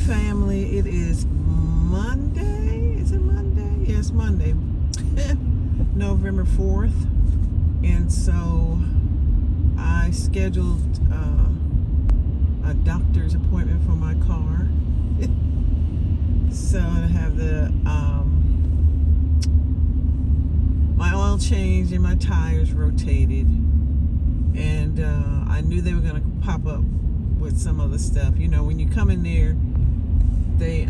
family. It is Monday. Is it Monday? Yes, Monday. November 4th. And so I scheduled a doctor's appointment for my car. So I have the my oil changed and my tires rotated. And I knew they were going to pop up with some other stuff. You know, when you come in there, they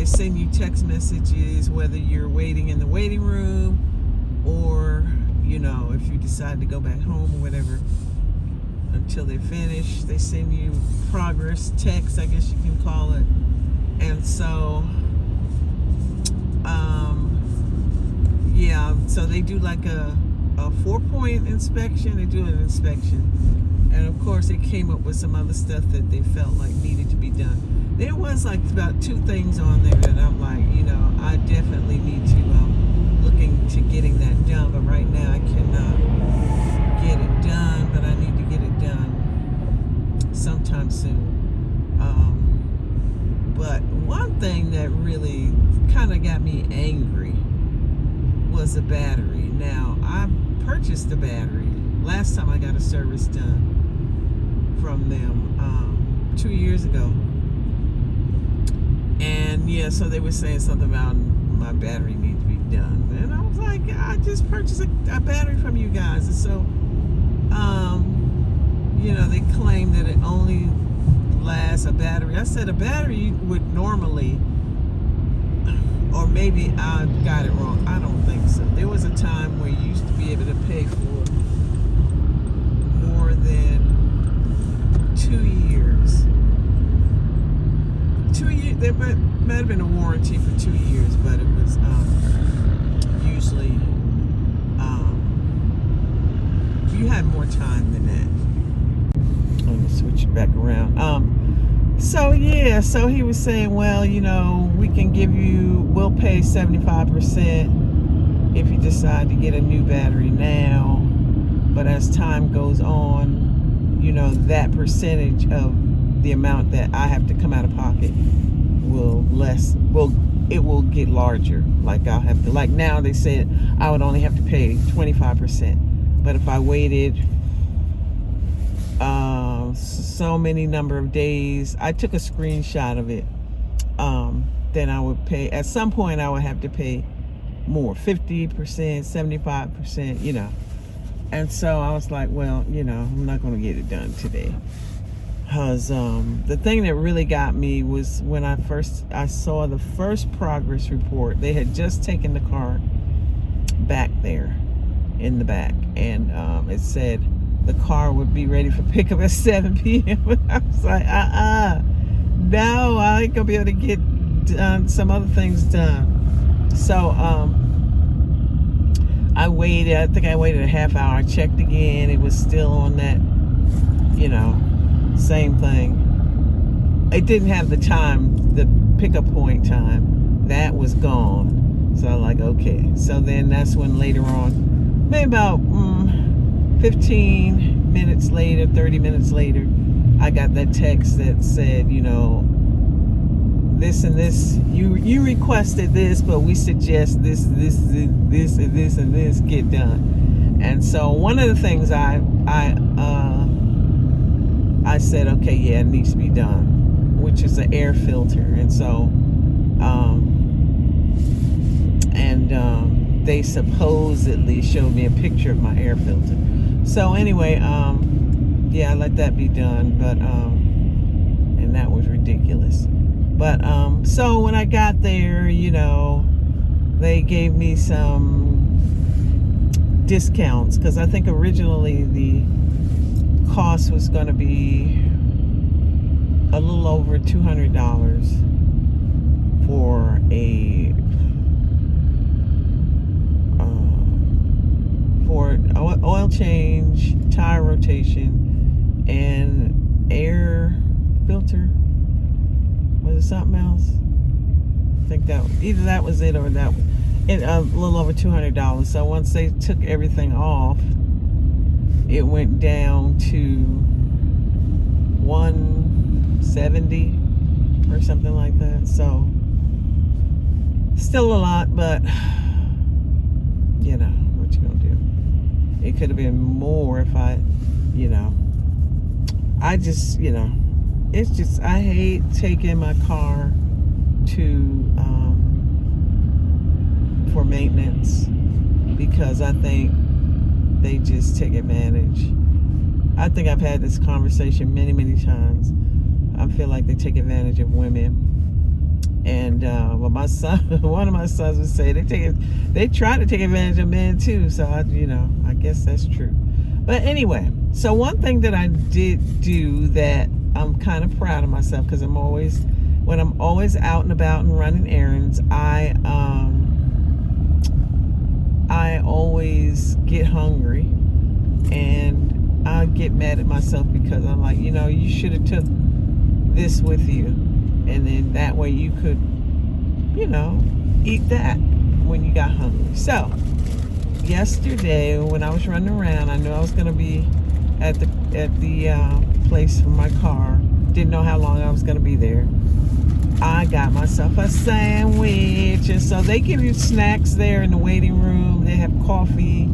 send you text messages whether you're waiting in the waiting room or, you know, if you decide to go back home or whatever until they're finished. They send you progress text, I guess you can call it. And so yeah, so they do like a 4-point inspection. They do an inspection, and of course they came up with some other stuff that they felt like needed to be done. There was like about 2 things on there that I'm like, you know, I definitely need to looking to getting that done, but right now I cannot get it done, but I need to get it done sometime soon. But one thing that really kind of got me angry was the battery. Now, I purchased the battery last time I got a service done from them 2 years ago. And yeah, so they were saying something about my battery needs to be done. And I was like, I just purchased a battery from you guys. And so, you know, they claim that it only lasts a battery. I said a battery would normally, or maybe I got it wrong. I don't think so. There was a time where you used to be able to pay for more than 2 years. 2 years. There might have been a warranty for 2 years, but it was usually you had more time than that. Let me switch it back around. So yeah, so he was saying, well, you know, we'll pay 75% if you decide to get a new battery now, but as time goes on, you know, that percentage of the amount that I have to come out of pocket will get larger. Like I'll have to, like now they said I would only have to pay 25%, but if I waited so many number of days, I took a screenshot of it, then I would pay, at some point I would have to pay more, 50%, 75%, you know. And so I was like, well, you know, I'm not going to get it done today. Because the thing that really got me was when I saw the first progress report. They had just taken the car back there in the back, and it said the car would be ready for pickup at 7 p.m. I was like, no, I ain't gonna be able to get some other things done. So I waited. I think I waited a half hour. I checked again. It was still on that, you know, same thing. It didn't have the time, the pickup point time. That was gone. So I'm like, okay. So then that's when later on, maybe about 15 minutes later, 30 minutes later, I got that text that said, you know, this and this, you requested this, but we suggest this and this get done. And so one of the things I said, okay, yeah, it needs to be done, which is an air filter. And so they supposedly showed me a picture of my air filter. So anyway, yeah, I let that be done, but and that was ridiculous. But so when I got there, you know, they gave me some discounts, because I think originally the cost was going to be a little over $200 for oil change, tire rotation, and air filter. Was it something else? I think that either that was it or that it a little over $200. So once they took everything off, it went down to $170 or something like that. So still a lot, but you know, what you gonna do? It could have been more if I, you know, I just, you know, it's just, I hate taking my car to for maintenance, because I think they just take advantage. I think I've had this conversation many times. I feel like they take advantage of women. And well, my son, one of my sons would say they try to take advantage of men too. So I guess that's true. But anyway, so one thing that I did do that I'm kind of proud of myself, because when I'm always out and about and running errands, I always get hungry, and I get mad at myself because I'm like, you should have took this with you, and then that way you could, eat that when you got hungry. So yesterday when I was running around, I knew I was going to be at the place for my car. Didn't know how long I was going to be there. I got myself a sandwich, and so they give you snacks there in the waiting room. They have coffee.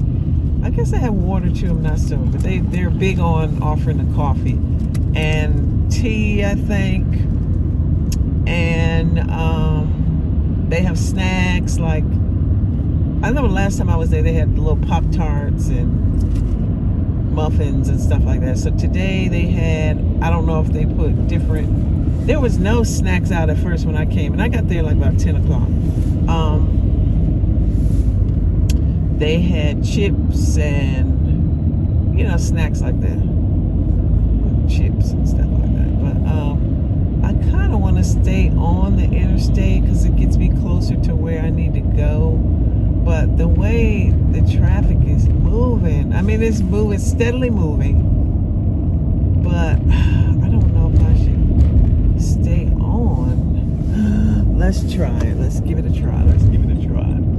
I guess they have water too, I'm not sure, but they're big on offering the coffee and tea, I think. And they have snacks, like, I know the last time I was there, they had little Pop-Tarts and muffins and stuff like that. So today they had, I don't know if they put different, there was no snacks out at first when I came, and I got there like about 10 o'clock. They had chips and, snacks like that. Chips and stuff like that. But I kind of want to stay on the interstate because it gets me closer to where I need to go. But the way the traffic is moving, it's steadily moving. But I don't know if I should stay on. Let's try it. Let's give it a try.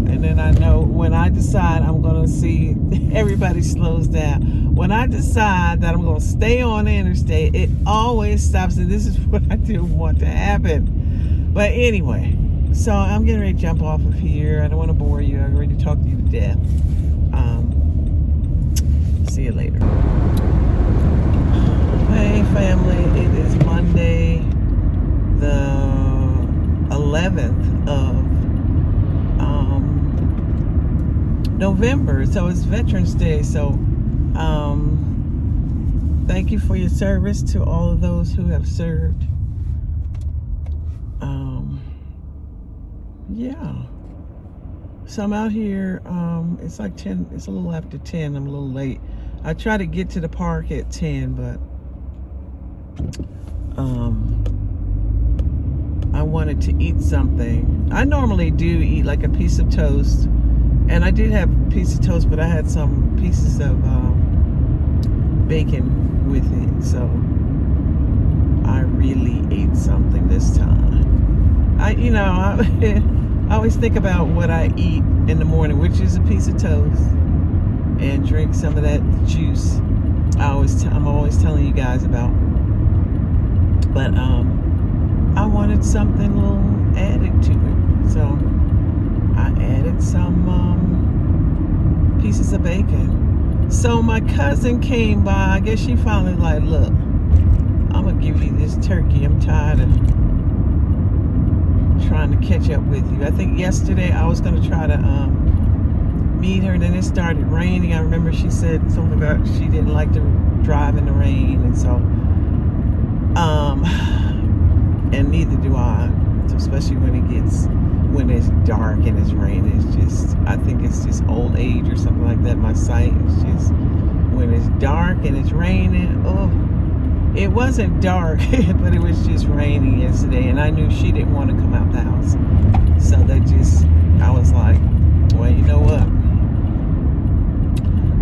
And then I know when I decide I'm going to see everybody slows down. When I decide that I'm going to stay on the interstate, it always stops. And this is what I didn't want to happen. But anyway, so I'm getting ready to jump off of here. I don't want to bore you. I'm ready to talk to you to death. See you later. Hey, family. It is Monday, the 11th of November. So it's Veterans Day. So thank you for your service to all of those who have served. Yeah. So I'm out here. It's like 10. It's a little after 10. I'm a little late. I try to get to the park at 10, but I wanted to eat something. I normally do eat like a piece of toast, and I did have a piece of toast, but I had some pieces of bacon with it, so I really ate something this time. I always think about what I eat in the morning, which is a piece of toast, and drink some of that juice I'm always telling you guys about. But I wanted something a little added to it, so I added some pieces of bacon. So my cousin came by. I guess she finally like, look, I'm gonna give you this turkey. I'm tired of trying to catch up with you. I think yesterday I was gonna try to meet her, and then it started raining. I remember she said something about she didn't like to drive in the rain, and so and neither do I. So especially when it's dark and it's raining. It's just, I think it's just old age or something like that. My sight is just, when it's dark and it's raining, it wasn't dark, but it was just raining yesterday, and I knew she didn't want to come out the house. So I was like, well, you know what?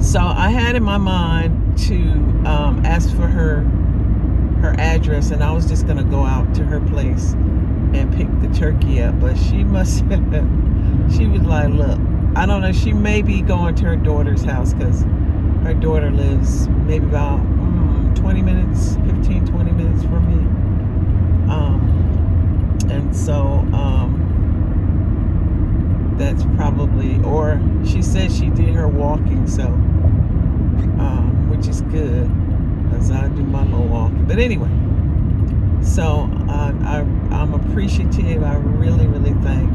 So I had in my mind to ask for her address, and I was just gonna go out to her place and pick the turkey up. But she was like, look, I don't know, she may be going to her daughter's house, because her daughter lives maybe about 15, 20 minutes from me. her walking, so which is good because I do my little walking. But anyway, so I'm appreciative. I really, really thank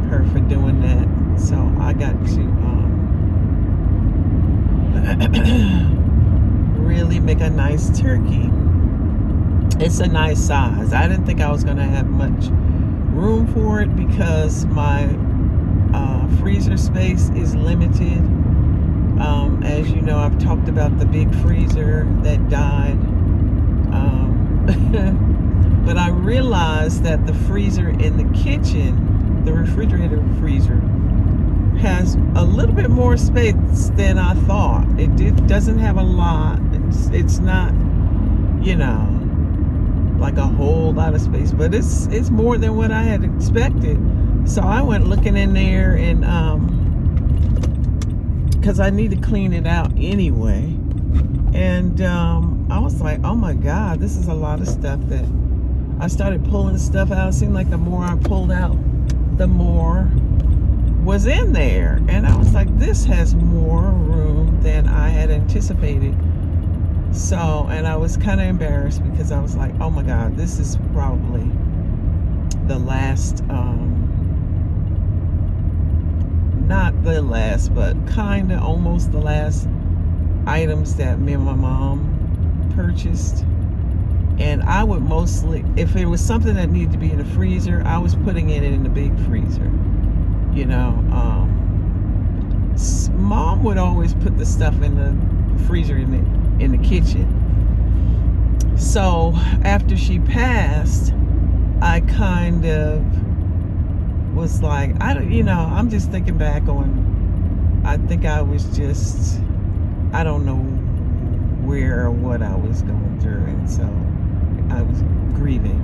her for doing that. So I got to really make a nice turkey. It's a nice size. I didn't think I was going to have much room for it because my freezer space is limited. As you know, I've talked about the big freezer that died. But I realized that the freezer in the kitchen, the refrigerator freezer, has a little bit more space than I thought. It doesn't have a lot. It's not, like a whole lot of space, but it's more than what I had expected. So I went looking in there, and because I need to clean it out anyway. And I was like, oh my God, this is a lot of stuff. That I started pulling stuff out. It seemed like the more I pulled out, the more was in there. And I was like, this has more room than I had anticipated. So, and I was kind of embarrassed because I was like, oh my God, this is probably the last, not the last, but kind of almost the last items that me and my mom purchased. And I would mostly, if it was something that needed to be in the freezer, I was putting it in the big freezer. Mom would always put the stuff in the freezer in the kitchen. So after she passed, I kind of was like, I'm just thinking back on, I think I was just, I don't know where or what I was going through, and so I was grieving.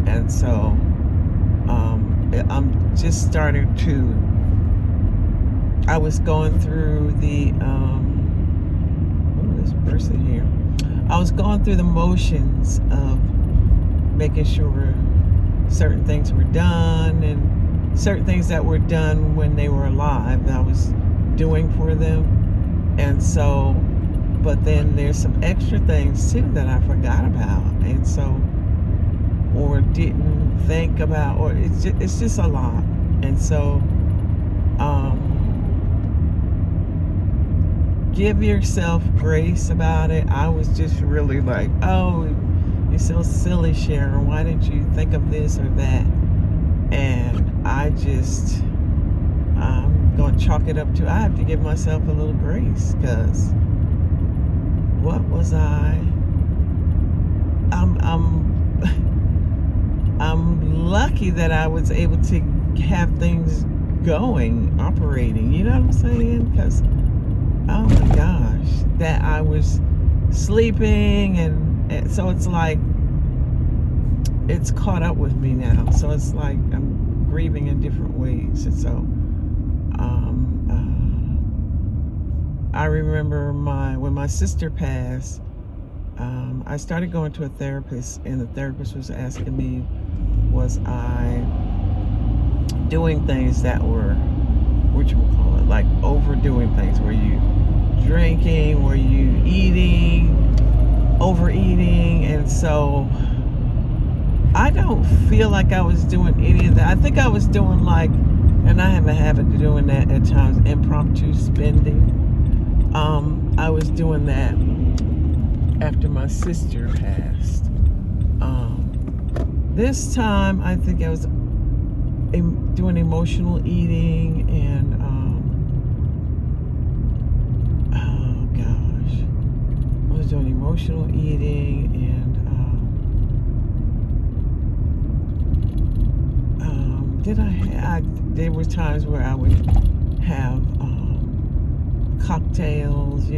And so I'm just starting to, I was going through the this person here, I was going through the motions of making sure certain things were done, and certain things that were done when they were alive that I was doing for them. And so, but then there's some extra things too that I forgot about, and so, or didn't think about, or it's just a lot. And so give yourself grace about it. I was just really like, oh, you're so silly, Sharon, why didn't you think of this or that? And I'm going to chalk it up to, I have to give myself a little grace, because what was I'm lucky that I was able to have things going, operating, you know what I'm saying? Because, oh my gosh, that I was sleeping, and so it's like, it's caught up with me now. So it's like I'm grieving in different ways. And so I remember when my sister passed, I started going to a therapist, and the therapist was asking me, was I doing things that were, whatchamacallit, like overdoing things? Were you drinking? Were you eating? Overeating? And so I don't feel like I was doing any of that. I think I was doing and I have a habit of doing that at times, impromptu spending. I was doing that after my sister passed. This time, I think I was doing emotional eating, and oh gosh, I was doing emotional eating, and there were times where I would have cocktails,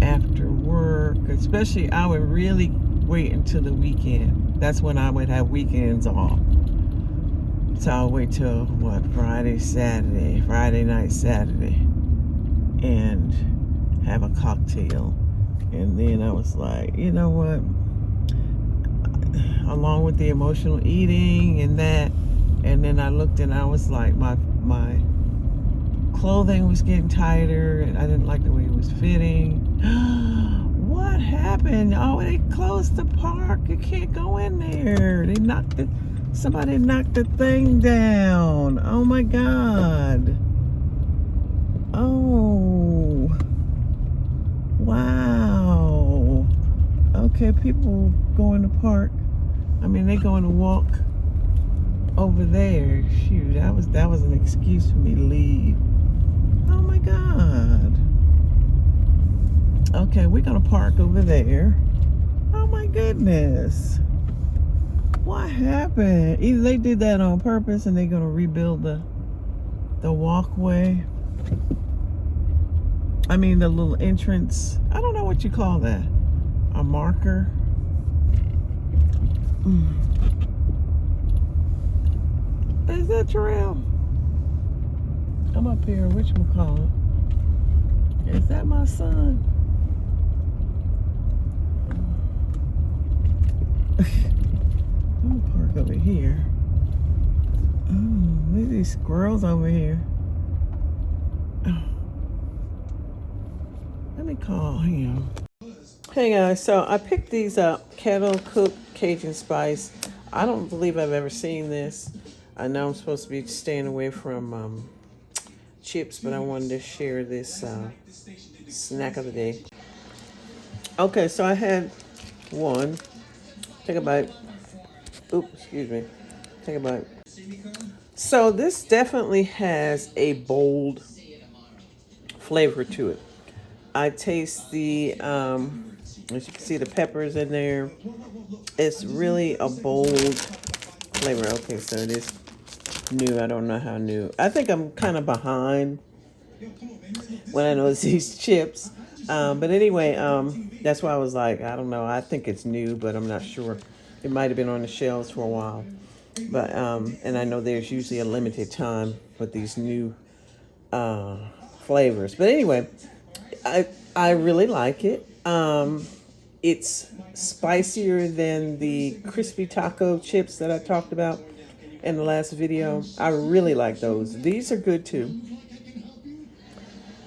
after work. Especially, I would really wait until the weekend. That's when I would have weekends off. So I'll wait till Friday night, Saturday, and have a cocktail. And then I was like, you know what? Along with the emotional eating and that, and then I looked and I was like, my clothing was getting tighter, and I didn't like the way it was fitting. What happened? Oh, they closed the park. You can't go in there. Somebody knocked the thing down. Oh my God. Oh. Wow. Okay, people going to park. I mean, they going to walk over there. Shoot, that was an excuse for me to leave. Oh my God. Okay, we're gonna park over there. Oh my goodness. What happened? Either they did that on purpose and they're gonna rebuild the walkway. I mean the little entrance. I don't know what you call that. A marker. Is that Terrell? I'm up here, whatchamacallit? Is that my son? I'm gonna park over here. Oh, look at these squirrels over here. Oh. Let me call him. Hey guys, so I picked these up. Kettle cooked Cajun spice. I don't believe I've ever seen this. I know I'm supposed to be staying away from chips, but I wanted to share this snack of the day. Okay, so I had one. Take a bite. Oops, excuse me. Take a bite. So this definitely has a bold flavor to it. I taste the, as you can see, the peppers in there. It's really a bold flavor. Okay, so it is new. I don't know how new. I think I'm kind of behind when I notice these chips. But anyway, that's why I was like, I don't know. I think it's new, but I'm not sure. It might have been on the shelves for a while. But and I know there's usually a limited time with these new flavors. But anyway, I really like it. It's spicier than the crispy taco chips that I talked about in the last video. I really like those. These are good too.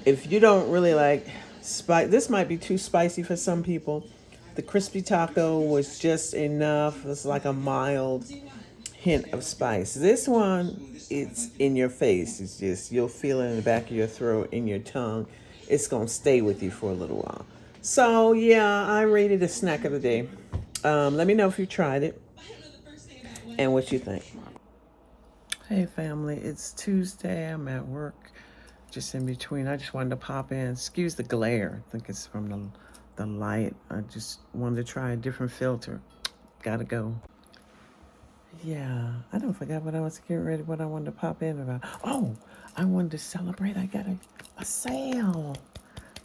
If you don't really like spice, this might be too spicy for some people. The crispy taco was just enough. It's like a mild hint of spice. This one, it's in your face. It's just, you'll feel it in the back of your throat, in your tongue. It's going to stay with you for a little while. So, yeah, I rated a snack of the day. Let me know if you tried it and what you think. Hey, family. It's Tuesday. I'm at work, just in between. I just wanted to pop in. Excuse the glare. I think it's from the light. I just wanted to try a different filter. Gotta go. Yeah, I don't forget what I was getting ready, what I wanted to pop in about. Oh, I wanted to celebrate. I got a sale.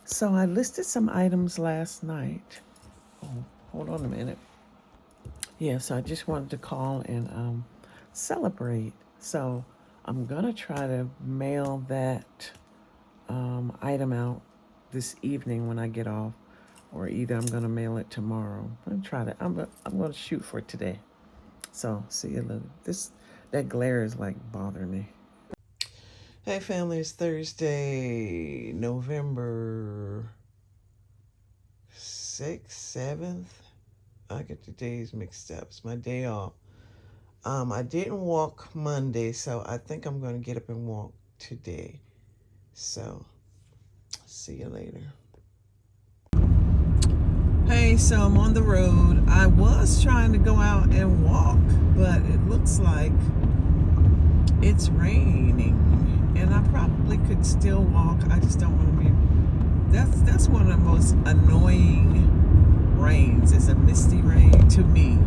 So I listed some items last night. Oh, hold on a minute. Yeah, so I just wanted to call and celebrate. So I'm going to try to mail that item out this evening when I get off, or either I'm going to mail it tomorrow. I'm going to shoot for today. So, see you later. That glare is like bothering me. Hey family, it's Thursday, November 6th, 7th. I get the days mixed up. It's my day off. I didn't walk Monday, so I think I'm going to get up and walk today. So, see you later. Hey, so I'm on the road. I was trying to go out and walk, but it looks like it's raining, and I probably could still walk. I just don't want to be. That's one of the most annoying rains. It's a misty rain to me.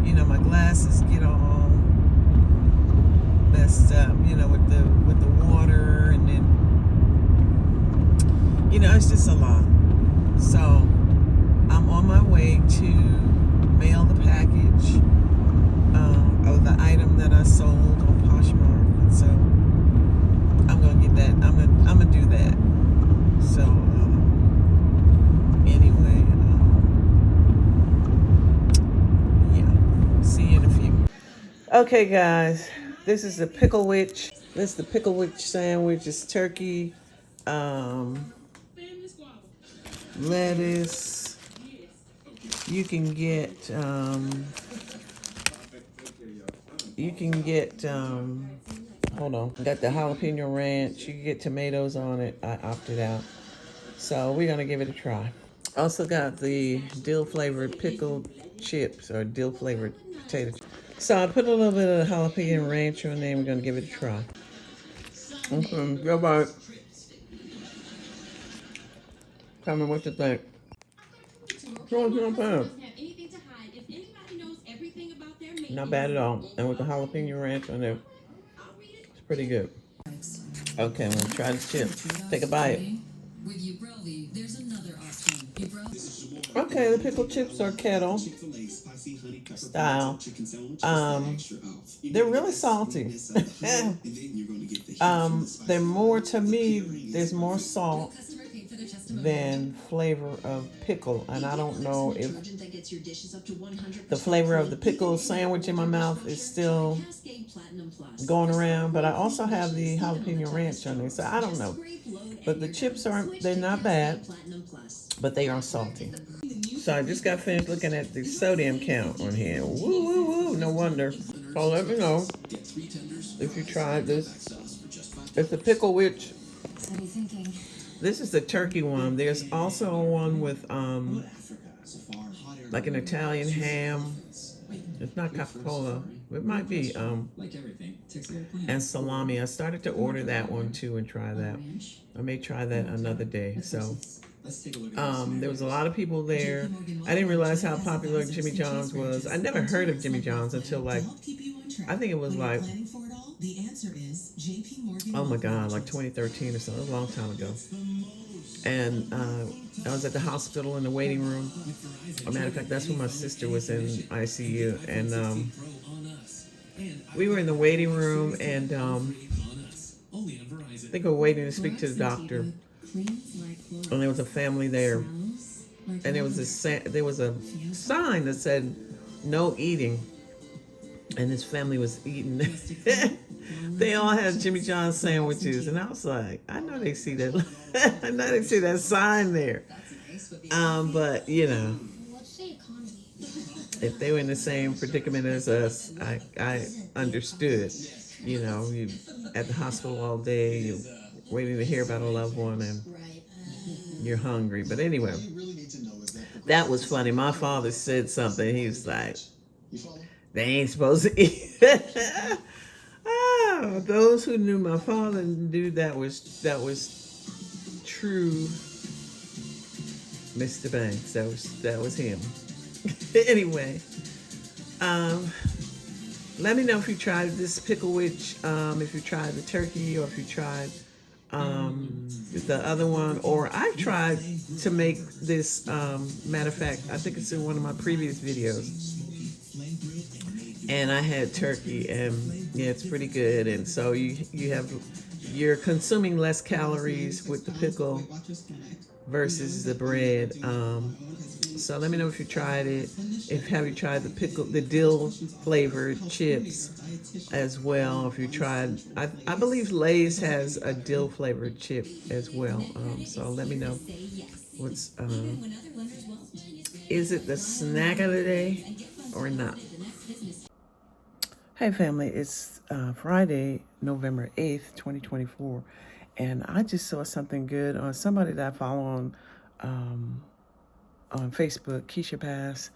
You know, my glasses get all messed up. You know, with the water, and then it's just a lot. So I'm on my way to mail the package of the item that I sold on Poshmark, and so I'm gonna get that. I'm gonna do that. So anyway, yeah. See you in a few. Okay, guys, this is the Pickle Witch. This is the pickle witch sandwich. It's turkey, um, lettuce. You can get hold on. Got the jalapeno ranch. You can get tomatoes on it. I opted out. So we're gonna give it a try. Also got the dill flavored pickled chips or dill flavored potato chips. So I put a little bit of jalapeno ranch on there. We're gonna give it a try. Okay, go bite. Tell me what you think. Not bad at all. And with the jalapeno ranch on there, it's pretty good. Okay, I'm gonna try the chip. Take a bite. Okay, the pickled chips are kettle style. They're really salty. They're more, to me, there's more salt than flavor of pickle, and I don't know if the flavor of the pickle sandwich in my mouth is still going around, but I also have the jalapeno ranch on there, so I don't know. But the chips they're not bad, but they are salty. So I just got finished looking at the sodium count on here. Woo, woo, woo, no wonder. So let me know if you tried this. It's the pickle witch. This is the turkey one. There's also one with like an Italian ham. It's not Capicola. It might be and salami. I started to order that one too and try that. I may try that another day. So there was a lot of people there. I didn't realize how popular Jimmy John's was. I never heard of Jimmy John's until like I think it was like oh my god, like 2013 or so. It was a long time ago. And I was at the hospital in the waiting room. As a matter of fact, that's when my sister was in ICU, and we were in the waiting room, and I think we were waiting to speak to the doctor. And there was a family there, and there was a sign that said "No eating," and this family was eating. They all had Jimmy John's sandwiches, and I was like, I know they see that. I know they see that sign there. But you know, if they were in the same predicament as us, I understood. You know, you at the hospital all day, you're waiting to hear about a loved one, and you're hungry. But anyway, that was funny. My father said something. He was like, "They ain't supposed to eat." Those who knew my father knew that was true. Mr. Banks, that was him. Anyway, let me know if you tried this pickle witch, if you tried the turkey, or if you tried the other one, or I've tried to make this. Matter of fact, I think it's in one of my previous videos. And I had turkey, and yeah, it's pretty good. And so you're consuming less calories with the pickle versus the bread. So let me know if you tried it. Have you tried the dill flavored chips as well? If you tried, I believe Lay's has a dill flavored chip as well. So let me know what's is it the snack of the day or not? Hey family, it's Friday, November 8th, 2024, and I just saw something good on somebody that I follow on Facebook, Keisha Bass,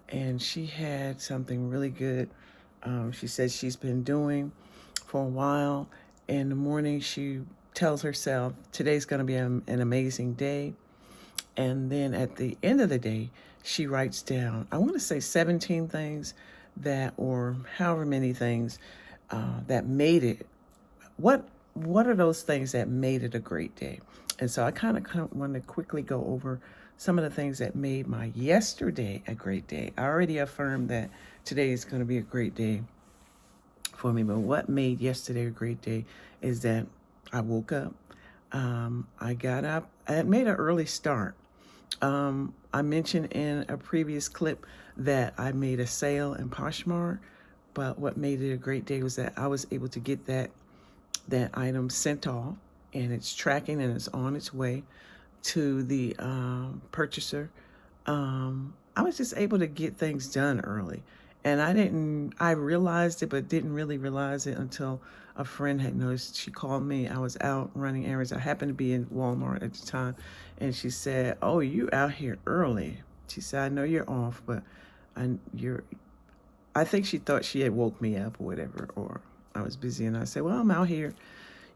and she had something really good. She said she's been doing for a while. In the morning, she tells herself today's going to be an amazing day, and then at the end of the day, she writes down, I want to say 17 things that, or however many things that made it. What are those things that made it a great day? And so I kind of want to quickly go over some of the things that made my yesterday a great day. I already affirmed that today is going to be a great day for me, but what made yesterday a great day is that I woke up, I got up, I had made an early start. I mentioned in a previous clip that I made a sale in Poshmark, but what made it a great day was that I was able to get that that item sent off, and it's tracking and it's on its way to the purchaser. I was just able to get things done early. And I realized it, but didn't really realize it until a friend had noticed. She called me. I was out running errands. I happened to be in Walmart at the time. And she said, "Oh, you out here early." She said, "I know you're off, but I think she thought she had woke me up or whatever, or I was busy." And I said, "Well, I'm out here,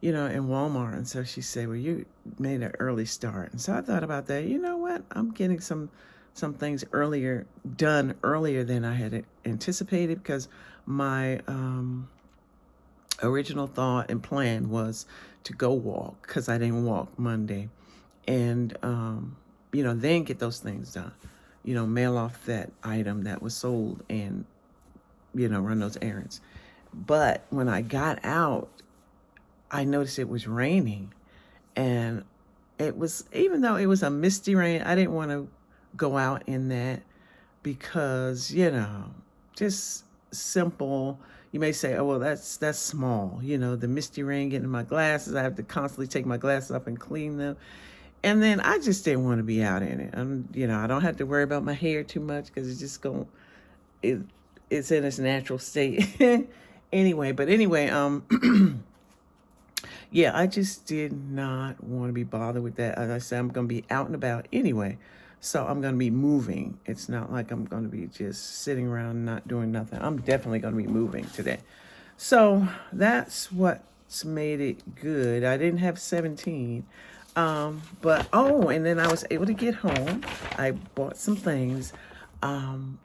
in Walmart." And so she said, "Well, you made an early start." And so I thought about that. You know what? I'm getting some things done earlier than I had anticipated, because my original thought and plan was to go walk, because I didn't walk Monday, and then get those things done. Mail off that item that was sold, and run those errands. But when I got out, I noticed it was raining, and even though it was a misty rain, I didn't want to go out in that, because just simple. You may say, "Oh, well, that's small." The misty rain getting in my glasses. I have to constantly take my glasses off and clean them. And then I just didn't want to be out in it. I don't have to worry about my hair too much, because it's just it's in its natural state. Anyway, yeah, I just did not want to be bothered with that. As I said, I'm going to be out and about anyway. So I'm going to be moving. It's not like I'm going to be just sitting around not doing nothing. I'm definitely going to be moving today. So that's what's made it good. I didn't have 17. And then I was able to get home. I bought some things. And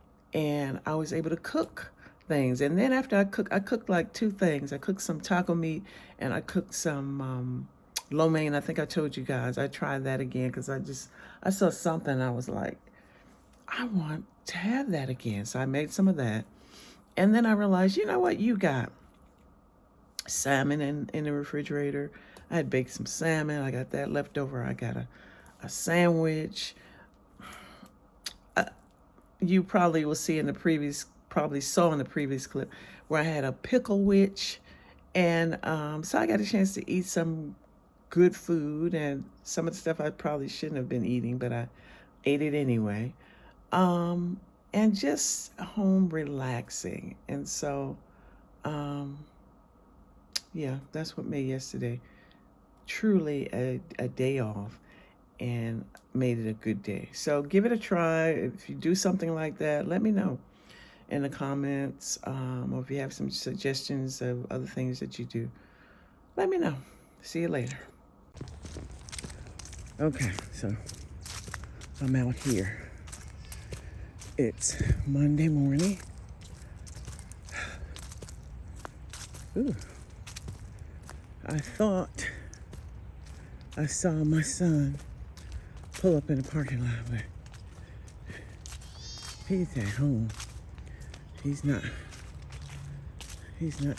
I was able to cook things. And then after I cooked like two things. I cooked some taco meat, and I cooked some lo mein. I think I told you guys. I tried that again because I saw something. I was like, I want to have that again. So I made some of that. And then I realized, you know what? You got salmon in the refrigerator. I had baked some salmon. I got that left over. I got a sandwich. You probably will see saw in the previous clip where I had a pickle witch. And so I got a chance to eat some good food, and some of the stuff I probably shouldn't have been eating, but I ate it anyway. And just home relaxing. And so, yeah, that's what made yesterday truly a day off, and made it a good day. So give it a try. If you do something like that, let me know in the comments, or if you have some suggestions of other things that you do, let me know. See you later. Okay, so I'm out here. It's Monday morning. Ooh. I thought I saw my son pull up in the parking lot, but he's at home. He's not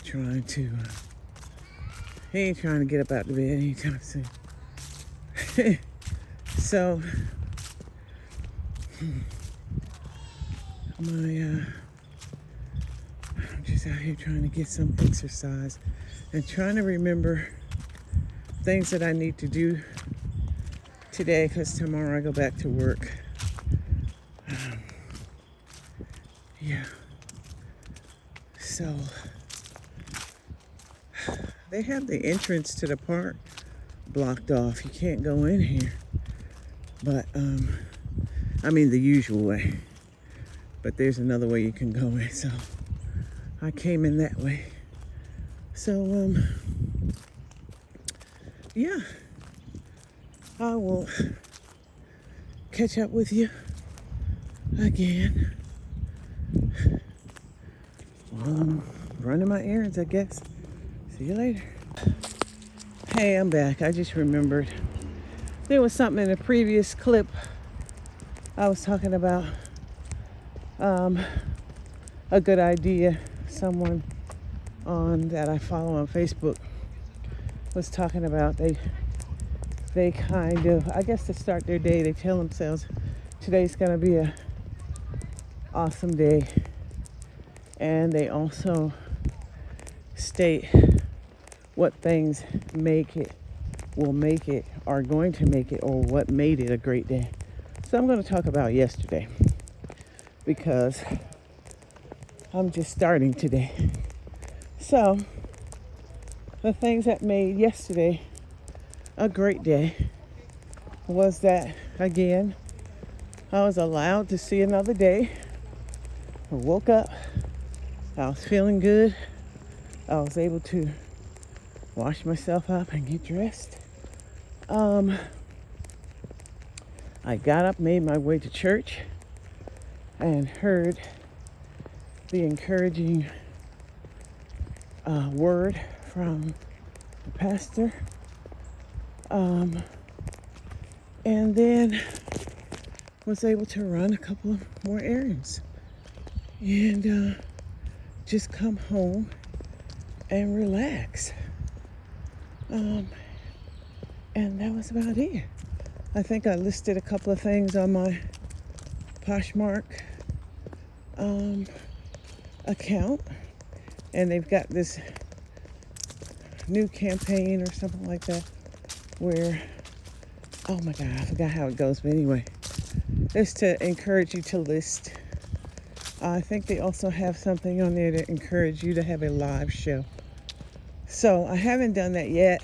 trying to, he ain't trying to get up out of bed anytime soon. So, I'm just out here trying to get some exercise and trying to remember things that I need to do today, because tomorrow I go back to work. Yeah. So they have the entrance to the park blocked off. You can't go in here. But I mean the usual way. But there's another way you can go in. So I came in that way. So yeah. I will catch up with you again. Running my errands, I guess. See you later. Hey, I'm back. I just remembered there was something in a previous clip I was talking about. A good idea. Someone that I follow on Facebook was talking about. They kind of, I guess, to start their day, they tell themselves today's gonna be a awesome day. And they also state what things make it, will make it, are going to make it, or what made it a great day. So I'm going to talk about yesterday because I'm just starting today. So the things that made yesterday a great day was that, again, I was allowed to see another day. I woke up, I was feeling good, I was able to wash myself up and get dressed. I got up, made my way to church, and heard the encouraging word from the pastor. And then was able to run a couple of more errands and just come home and relax. And that was about it. I think I listed a couple of things on my Poshmark account, and they've got this new campaign or something like that where, oh my God, I forgot how it goes, but anyway, it's to encourage you to list. I think they also have something on there to encourage you to have a live show. So I haven't done that yet.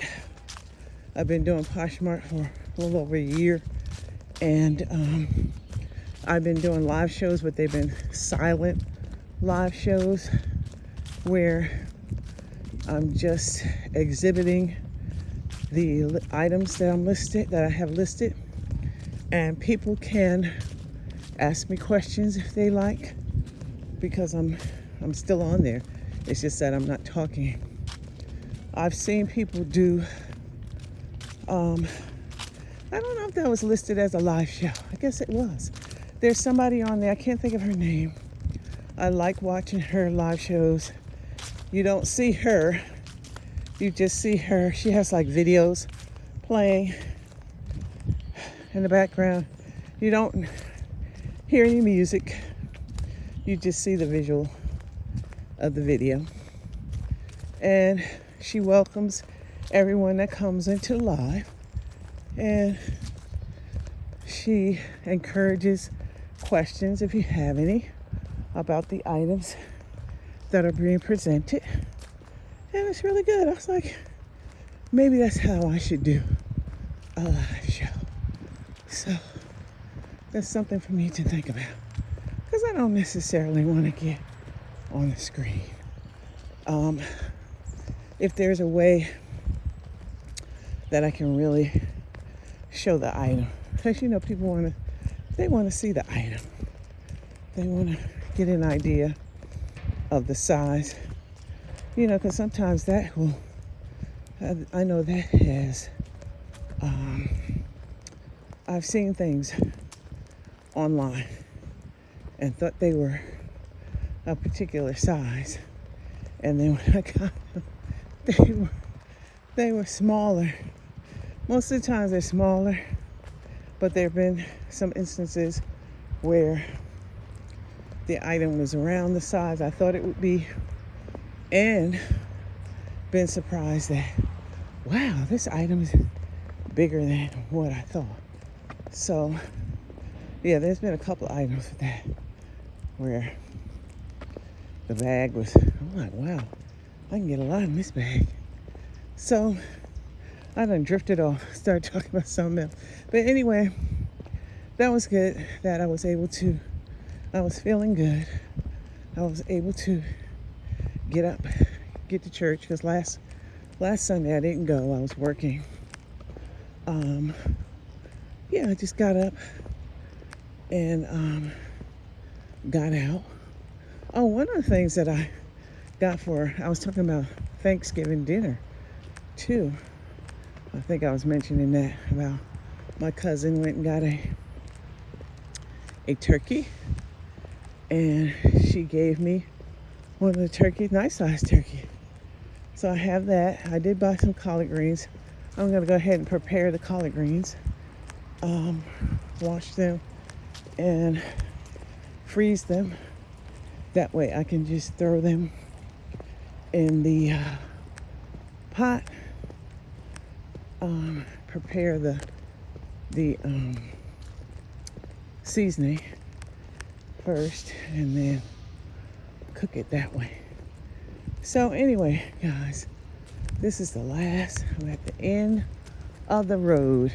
I've been doing Poshmark for a little over a year, and I've been doing live shows, but they've been silent live shows where I'm just exhibiting the items that I have listed, and people can ask me questions if they like, because I'm still on there. It's just that I'm not talking. I've seen people do I don't know if that was listed as a live show. I guess it was. There's somebody on there, I can't think of her name. I like watching her live shows. You don't see her, you just see her. She has like videos playing in the background. You don't hear any music. You just see the visual of the video. And she welcomes everyone that comes into live. And she encourages questions, if you have any, about the items that are being presented. And it's really good. I was like, maybe that's how I should do a live show. So that's something for me to think about, because I don't necessarily want to get on the screen. If there's a way that I can really show the item, because people want to see the item. They want to get an idea of the size, because sometimes that will, I know that has, I've seen things online and thought they were a particular size, and then when I got them, they were smaller. Most of the times they're smaller, but there have been some instances where the item was around the size I thought it would be, and been surprised that, wow, this item is bigger than what I thought. So, yeah, there's been a couple items with that where the bag was, I'm like, wow, I can get a lot in this bag. So I done drifted off, started talking about something else. But anyway, that was good that I was feeling good. I was able to get up, get to church, because last Sunday I didn't go. I was working. I just got up and got out. Oh, one of the things that I got I was talking about Thanksgiving dinner too. I think I was mentioning that about my cousin went and got a turkey, and she gave me one of the turkeys, nice sized turkey. So I have that. I did buy some collard greens. I'm gonna go ahead and prepare the collard greens, wash them and freeze them. That way I can just throw them in the pot, prepare the seasoning first, and then cook it that way. So anyway, guys, this is I'm at the end of the road.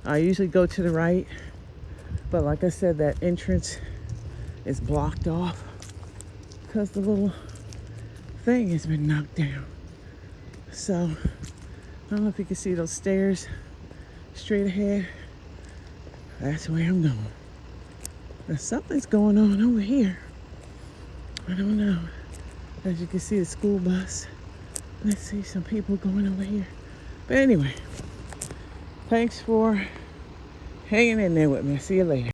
I usually go to the right, but like I said, that entrance is blocked off because the little thing has been knocked down. So I don't know if you can see those stairs straight ahead. That's where I'm going. Now something's going on over here. I don't know. As you can see, the school bus. Let's see some people going over here. But anyway, thanks for hanging in there with me. See you later.